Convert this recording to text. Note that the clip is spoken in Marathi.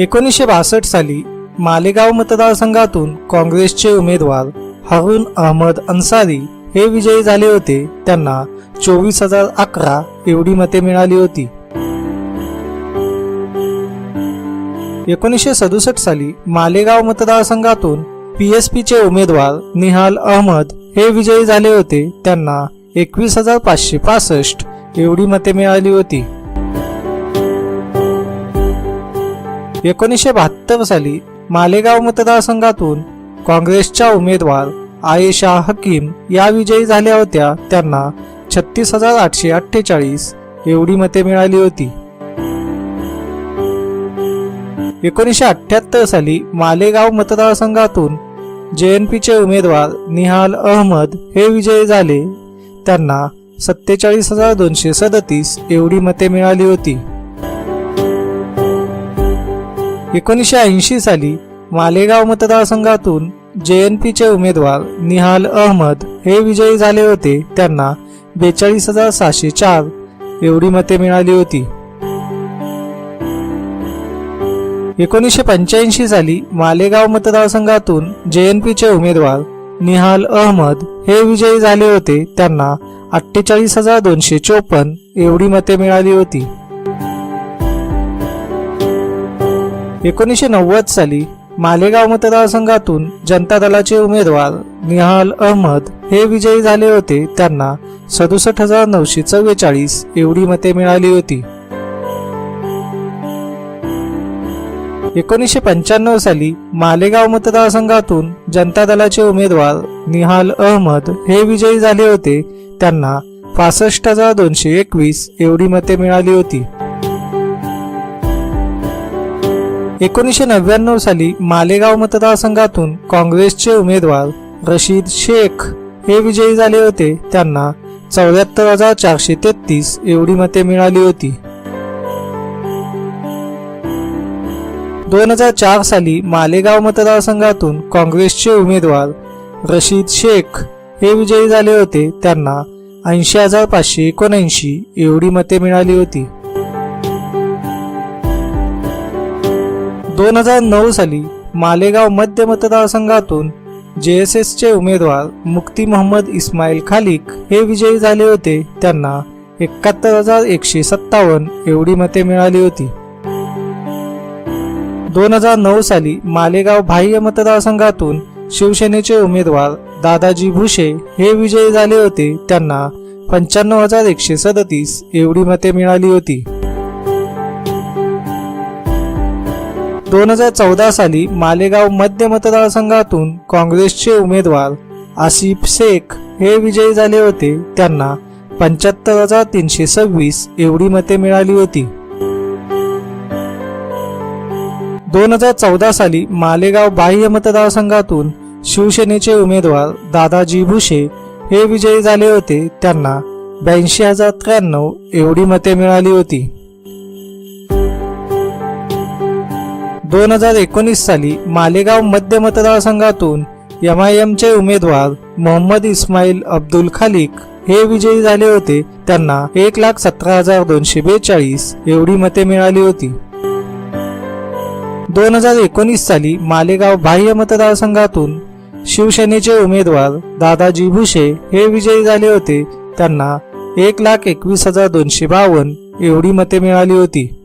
1962 साली मालेगाव मतदारसंघातून काँग्रेसचे उमेदवार हारून अहमद अन्सारी हे विजयी झाले होते। त्यांना 24,011 एवढी मते मिळाली होती। 1967 साली मालेगाव मतदारसंघातून पीएसपीचे उमेदवार निहाल अहमद हे विजयी झाले होते। त्यांना 21,565 एवढी मते मिळाली होती। 1972 साली मालेगाव मतदारसंघातून काँग्रेसच्या उमेदवार आयेशा हकीम या विजयी झाल्या होत्या। त्यांना 36,848 एवढी मते मिळाली होती। 1978 साली मालेगाव मतदारसंघातून जेएनपीचे उमेदवार निहाल अहमद हे विजयी झाले। त्यांना 47,237 एवढी मते मिळाली होती। 1980 साली मालेगाव मतदारसंघातून जेएनपीचे उमेदवार निहाल अहमद हे विजयी झाले होते। त्यांना 42,704 एवढी मते मिळाली होती। 1985 साली मालेगाव मतदारसंघातून जेएनपीचे उमेदवार निहाल अहमद हे विजयी झाले होते। त्यांना 48,254 एवढी मते मिळाली होती। 1990 साली मालेगाव मतदारसंघातून जनता दलाचे उमेदवार निहाल अहमद हे विजयी झाले होते। त्यांना 67,944 एवढी मते मिळाली होती। 1995 साली मालेगाव मतदारसंघातून जनता दलाचे उमेदवार निहाल अहमद हे विजयी झाले होते। त्यांना 65,221 एवढी मते मिळाली होती। 1999 साली मालेगाव मतदारसंघातून काँग्रेसचे उमेदवार रशीद शेख हे विजयी झाले होते। त्यांना 74,433 एवढी मते मिळाली होती। 2004 साली मालेगाव मतदारसंघातून काँग्रेसचे उमेदवार रशीद शेख हे विजयी झाले होते। त्यांना 80,579 एवढी मते मिळाली होती। 2009 साली मालेगाव मध्य मतदारसंघातून जेएसएसचे उमेदवार मुक्ती मोहम्मद इस्माईल खालिक हे विजयी झाले होते। त्यांना 71,157 एवढी मते मिळाली होती। 2009 साली मालेगाव बाह्य मतदारसंघातून शिवसेनेचे उमेदवार दादाजी भुसे हे विजयी झाले होते। त्यांना 95,137 एवढी मते मिळाली होती। 2014 साली मालेगाव मध्य मतदारसंघातून काँग्रेसचे उमेदवार आसिफ शेख हे विजयी झाले होते। त्यांना 75,326 एवढी मते मिळाली होती। 2014 साली मालेगाव बाह्य मतदारसंघातून शिवसेनेचे उमेदवार दादाजी भुसे हे विजयी झाले होते। त्यांना 82,093 एवढी मते मिळाली होती। 2019 साली मालेगाव मध्य मतदारसंघातून एमआयएमचे उमेदवार मोहम्मद इस्माईल अब्दुल खालिक हे विजयी झाले होते। त्यांना 1,17,242 एवढी मते मिळाली होती। 2019 साली मालेगाव बाह्य मतदारसंघातून शिवसेनेचे उमेदवार दादाजी भुसे हे विजयी झाले होते। त्यांना 1,21,252 एवढी मते मिळाली होती।